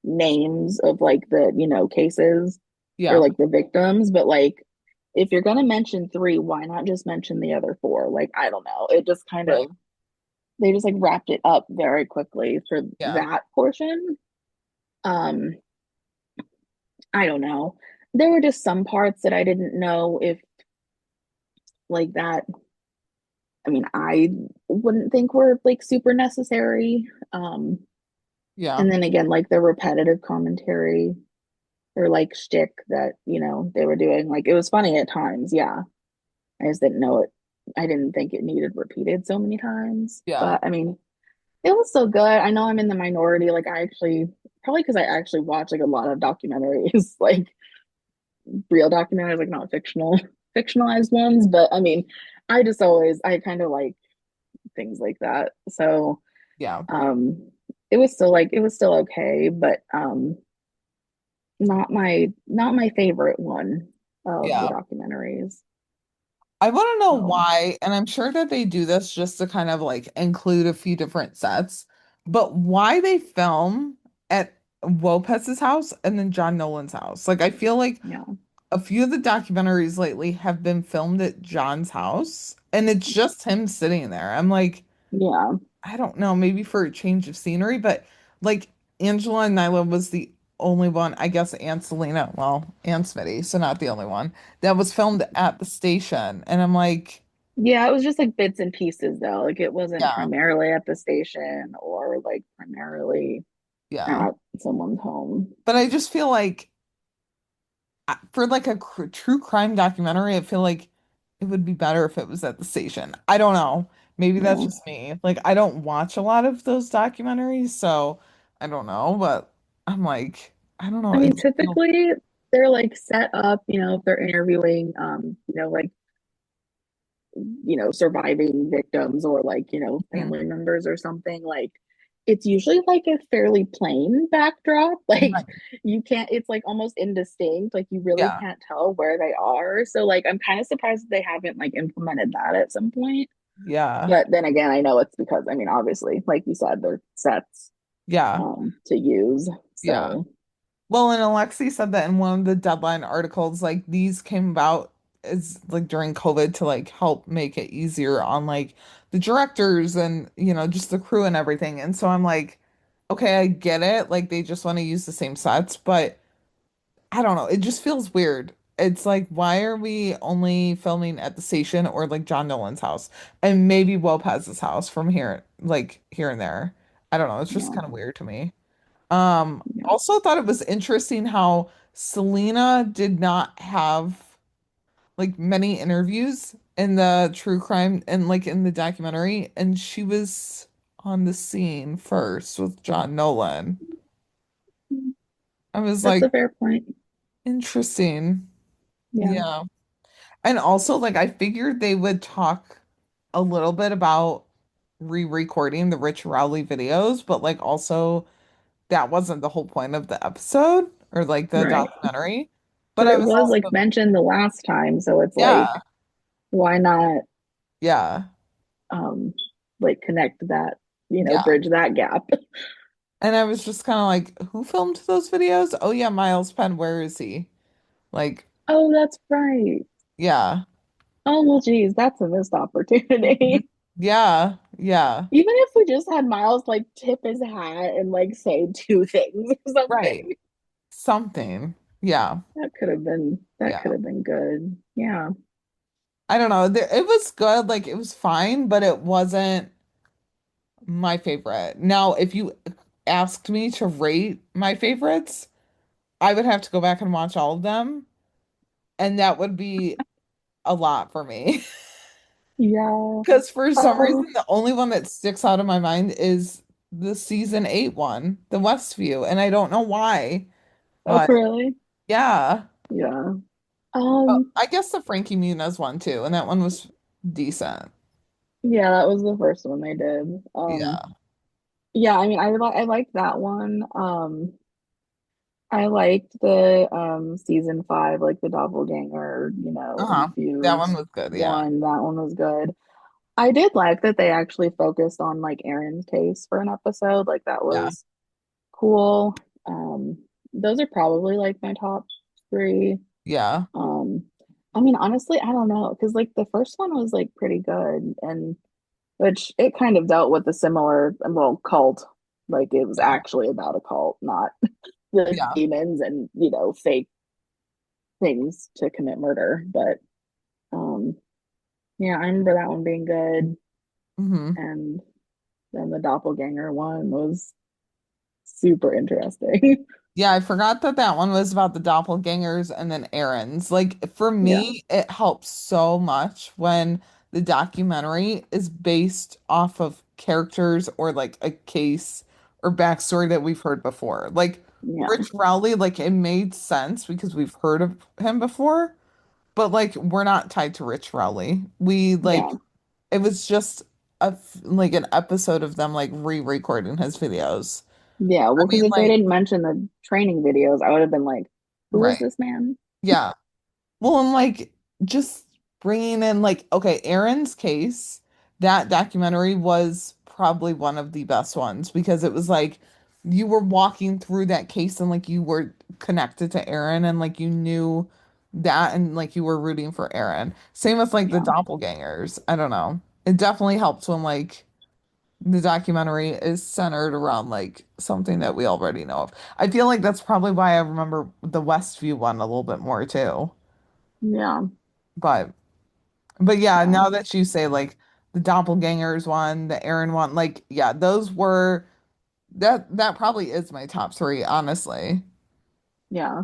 names of like the, cases or Yeah. like the victims, but like if you're gonna mention three, why not just mention the other four? Like, I don't know. It just kind Right. of they just like wrapped it up very quickly for Yeah. that portion. Um, I don't know. There were just some parts that I didn't know if like that. I mean, I wouldn't think were like super necessary. Yeah. And then again, like the repetitive commentary or like shtick that, they were doing. Like it was funny at times, yeah. I just didn't know it. I didn't think it needed repeated so many times. Yeah. But I mean, it was so good. I know I'm in the minority. Like I actually probably because I actually watch like a lot of documentaries, like real documentaries, like not fictionalized ones. But I mean, I kind of like things like that. So Yeah. um it was still okay, but not my favorite one of the Yeah. documentaries. I want to know So why, and I'm sure that they do this just to kind of like include a few different sets, but why they film at Wopez's house and then John Nolan's house. Like I feel like yeah. a few of the documentaries lately have been filmed at John's house and it's just him sitting there. I'm like, Yeah. I don't know, maybe for a change of scenery, but like Angela and Nyla was the only one, I guess, and Selena, well, and Smitty, so not the only one that was filmed at the station. And I'm like, Yeah, it was just like bits and pieces though. Like it wasn't yeah, primarily at the station or like primarily yeah. at someone's home. But I just feel like for like a true crime documentary, I feel like it would be better if it was at the station. I don't know. Maybe that's Yeah. just me. Like I don't watch a lot of those documentaries, so I don't know, but I'm like, I don't know. I It mean, just feels, typically they're like set up, if they're interviewing like, surviving victims or like, Mhm. family members or something, like it's usually like a fairly plain backdrop. Like Right. you can't, it's like almost indistinct. Like you really Yeah. can't tell where they are. So like I'm kind of surprised that they haven't like implemented that at some point. Yeah. But then again, I know it's because, I mean, obviously, like you said, they're sets Yeah. to use. Yeah. So, Well, and Alexi said that in one of the Deadline articles, like these came about as like during COVID to like help make it easier on like the directors and just the crew and everything. And so I'm like, okay, I get it. Like they just want to use the same sets, but I don't know. It just feels weird. It's like, why are we only filming at the station or like John Nolan's house and maybe Lopez's house from here, like here and there? I don't know. It's just yeah, kind of weird to me. yeah, Also thought it was interesting how Selena did not have like many interviews in the true crime and like in the documentary, and she was on the scene first with John Nolan. I was that's like, a fair point. interesting. Yeah, Yeah. And also, like, I figured they would talk a little bit about re-recording the Rich Rowley videos, but like also that wasn't the whole point of the episode or like the right. documentary. But But I it was was like also, mentioned the last time, so it's like, yeah, why not yeah, um like connect that, yeah. bridge that gap? And I was just kind of like, who filmed those videos? Oh yeah, Miles Penn, where is he? Like, Oh, that's right. yeah. Oh, well, geez, that's a missed Mhm. opportunity. Yeah, yeah. Even if we just had Miles like tip his hat and like say two things or Right. something, Something. Yeah, that could yeah. have been good. Yeah. I don't know. It was good. Like, it was fine, but it wasn't my favorite. Now, if you asked me to rate my favorites, I would have to go back and watch all of them, and that would be a lot for me. Yeah. Because for some reason, Um, the only one that sticks out of my mind is the season 8 one, the Westview, and I don't know why, oh, but really? yeah. Yeah. Oh, Um, I guess the Frankie Muniz one too, and that one was decent. yeah, that was the first one they did. Yeah. Yeah, I mean, I liked that one. I liked the season 5, like the doppelganger, Uh-huh. That one infused was good. Yeah. one. That one was good. I did like that they actually focused on like Aaron's case for an episode. Like that Yeah. was cool. Um, those are probably like my top three. Yeah. Um, I mean, honestly, I don't know, because like the first one was like pretty good, and which it kind of dealt with a similar, well, cult. Like it was Yeah. actually about a cult, not the Yeah. demons and fake things to commit murder. But um, yeah, I remember that one being good, Hmm. and then the doppelganger one was super interesting. Yeah, I forgot that that one was about the doppelgangers and then errands. Like for Yeah, me, it helps so much when the documentary is based off of characters or like a case or backstory that we've heard before. Like yeah, Rich Rowley, like it made sense because we've heard of him before, but like we're not tied to Rich Rowley. We yeah, like it was just like an episode of them like re-recording his videos. yeah. I Well, mean, because if they like, didn't mention the training videos, I would have been like, "Who is right. this man?" Yeah. Well, and like just bringing in like okay, Aaron's case, that documentary was probably one of the best ones because it was like you were walking through that case and like you were connected to Aaron and like you knew that and like you were rooting for Aaron. Same with like the Yeah, doppelgangers. I don't know. It definitely helps when like the documentary is centered around like something that we already know of. I feel like that's probably why I remember the Westview one a little bit more too. yeah, But yeah, yeah, now that you say like the doppelgangers one, the Aaron one, like yeah, those were that probably is my top three, honestly. yeah.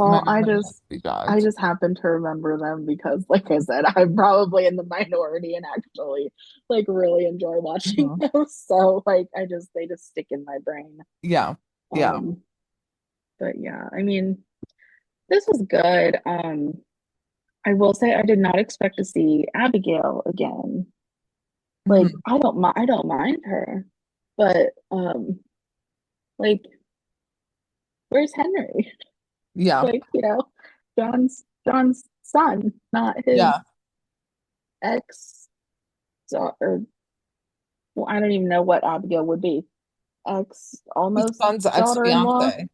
My Well, memory has to be I jogged. just happen to remember them because, like I said, I'm probably in the minority and actually like really enjoy watching Mhm. those. So like, they just stick in my brain. Yeah. Yeah. Um, but yeah, I mean, this was good. I will say I did not expect to see Abigail again. Like, Hmm. I don't mind her, but like, where's Henry? Yeah. Like, John's son, not his Yeah. ex. or well, I don't even know what Abigail would be. Ex His almost son's daughter-in-law. ex-fiance.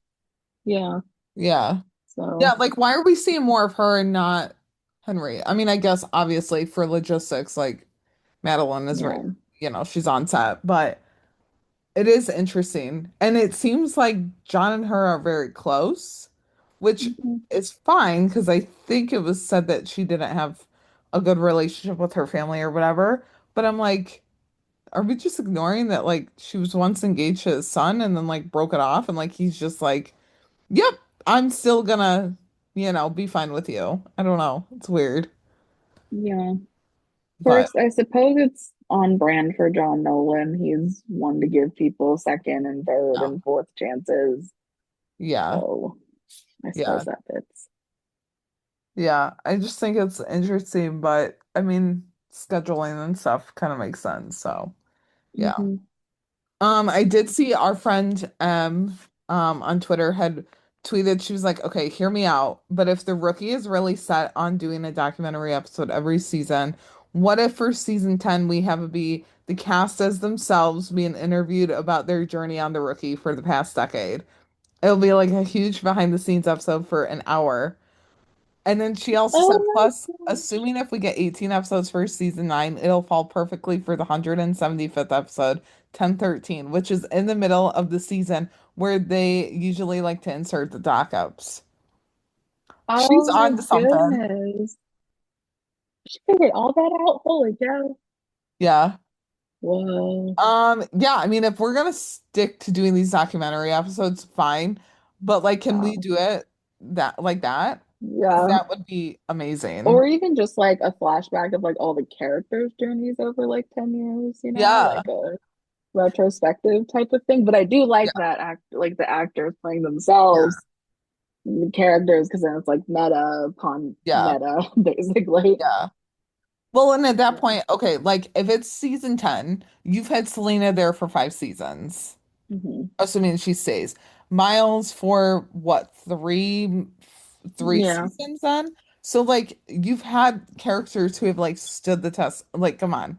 Yeah. Yeah. Yeah, So like why are we seeing more of her and not Henry? I mean, I guess obviously for logistics, like Madeline is right, yeah. she's on set, but it is interesting. And it seems like John and her are very close, which Mhm. is fine because I think it was said that she didn't have a good relationship with her family or whatever. But I'm like, are we just ignoring that like she was once engaged to his son and then like broke it off and like he's just like, yep, I'm still gonna, be fine with you. I don't know. It's weird. Yeah. But First, I suppose it's on brand for John Nolan. He's one to give people second and third yeah. and fourth chances. Yeah. So I Yeah. suppose that fits. Yeah, I just think it's interesting, but I mean, scheduling and stuff kind of makes sense. So, yeah. Hmm. I did see our friend on Twitter had tweeted she was like, "Okay, hear me out, but if the rookie is really set on doing a documentary episode every season, what if for season 10 we have it be the cast as themselves being interviewed about their journey on the rookie for the past decade? It'll be like a huge behind the scenes episode for an hour." And then she also said, Oh plus, my gosh. assuming if we get 18 episodes for season 9, it'll fall perfectly for the 175th episode, 1013, which is in the middle of the season where they usually like to insert the doc ups. She's Oh my on to something. goodness. She figured all that out. Holy cow. Yeah. Whoa. Yeah, I mean, if we're gonna stick to doing these documentary episodes, fine. But like, can we Wow. do it that like that? Because Yeah. that would be amazing. Or even just like a flashback of like all the characters' journeys over like 10 years, Yeah. like a retrospective type of thing. But I do Yeah. like that like the actors playing Yeah. themselves, the characters, because then it's like meta upon Yeah. meta, basically. Yeah. Well, and at that Yeah. point, okay, like if it's season 10, you've had Selena there for 5 seasons, Hmm. assuming she stays. Miles for what, three Yeah. seasons then? So like you've had characters who have like stood the test. Like, come on.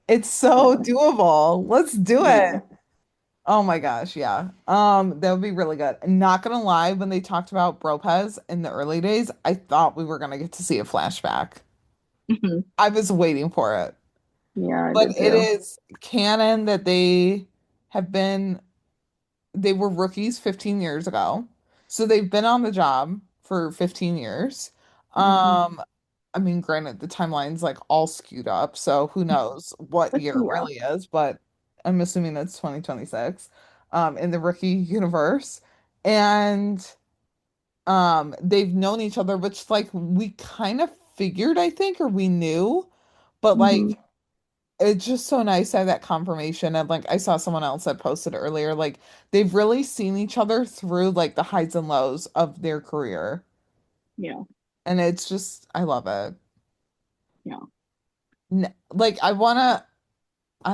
It's so Yeah. doable. Let's do Yeah. it. Oh my gosh, yeah. That would be really good. Not gonna lie, when they talked about Bropez in the early days, I thought we were gonna get to see a flashback. Hmm. I was waiting for it. Yeah, I But did it too. is canon that have been, they were rookies 15 years ago. So they've been on the job for 15 years. Hmm. Um, I mean, granted, the timeline's like all skewed up, so who knows what year it Yeah. really is, but I'm assuming it's 2026, in the rookie universe. And they've known each other, which like we kind of figured, I think, or we knew, but Hmm. like it's just so nice to have that confirmation. And like I saw someone else that posted earlier, like they've really seen each other through like the highs and lows of their career. Yeah. And it's just, I love it. Yeah. Like I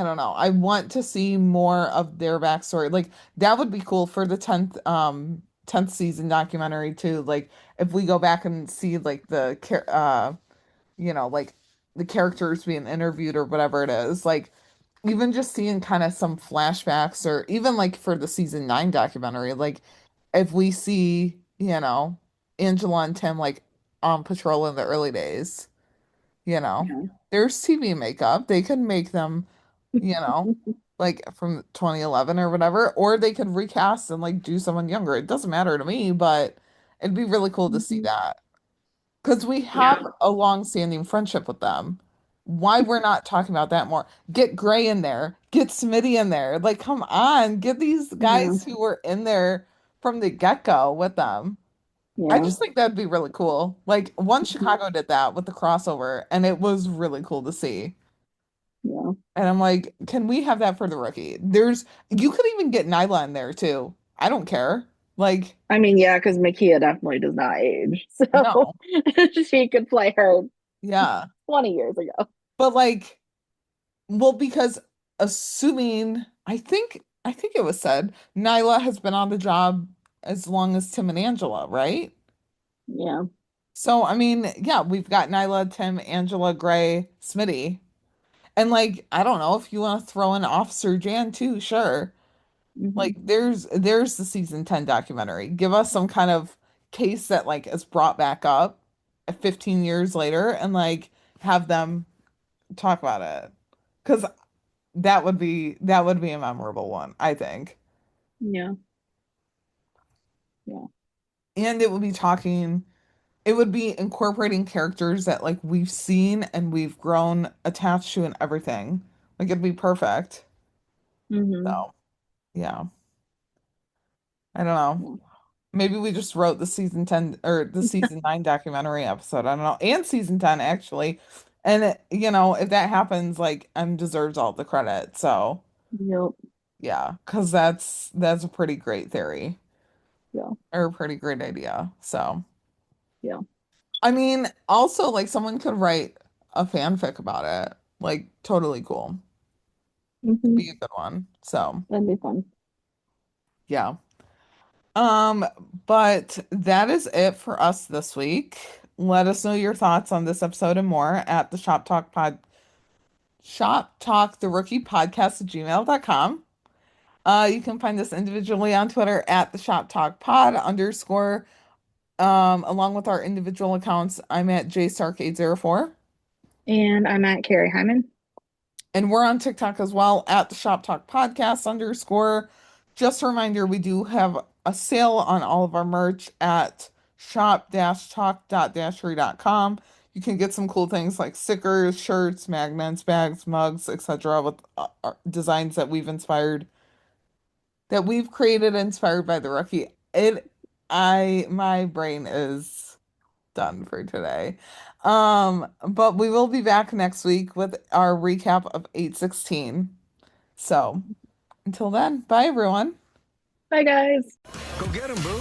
don't know, I want to see more of their backstory. Like that would be cool for the 10th season documentary too. Like if we go back and see like like the characters being interviewed or whatever it is, like even just seeing kind of some flashbacks or even like for the season 9 documentary, like if we see, Angela and Tim like on patrol in the early days, you know, Yeah. there's TV makeup. They could make them, you know, like from 2011 or whatever, or they could recast and like do someone younger. It doesn't matter to me, but it'd be really cool to see Hmm. that. Because we have Yeah. a long-standing friendship with them. Why we're not talking about that more? Get Gray in there. Get Smitty in there. Like, come on. Get these Yeah. guys who were in there from the get-go with them. I Yeah. just think that'd be really cool. Like, One Hmm. Chicago did that with the crossover, and it was really cool to see. Yeah. And I'm like, can we have that for the rookie? You could even get Nyla in there too. I don't care. Like, I mean, yeah, because Makia definitely does not age. So no. she could play her Yeah. 20 years ago. But like, well, because I think it was said Nyla has been on the job as long as Tim and Angela, right? Yeah. So I mean, yeah, we've got Nyla, Tim, Angela, Gray, Smitty. And like, I don't know if you want to throw in Officer Jan too, sure. Hmm. Like there's the season 10 documentary. Give us some kind of case that like is brought back up 15 years later and like have them talk about it. Because that would be a memorable one, I think. Yeah. Yeah. And it would be incorporating characters that like we've seen and we've grown attached to and everything. Like it'd be perfect. Hmm. So, yeah. I don't know. Yeah. Maybe we just wrote the season 10 or the season 9 documentary episode. I don't know. And season 10 actually. And if that happens, like M deserves all the credit. So, Yep. yeah, because that's a pretty great theory Yeah. or a pretty great idea. So, Yeah. I mean, also like someone could write a fanfic about it. Like totally cool. Could be a Hmm. good one. So, That'd be fun. yeah. Um, but that is it for us this week. Let us know your thoughts on this episode and more at the Shop Talk the Rookie Podcast at gmail.com. You can find us individually on Twitter at the Shop Talk Pod underscore. Along with our individual accounts, I'm at jstark804. And I'm at Carrie Hyman. And we're on TikTok as well at the Shop Talk Podcast underscore. Just a reminder, we do have a sale on all of our merch at shop-talk.dashery.com. You can get some cool things like stickers, shirts, magnets, bags, mugs, etc. with designs that we've created inspired by the rookie. My brain is done for today. But we will be back next week with our recap of 816. So until then, bye everyone. Bye, guys. Go get him, boo.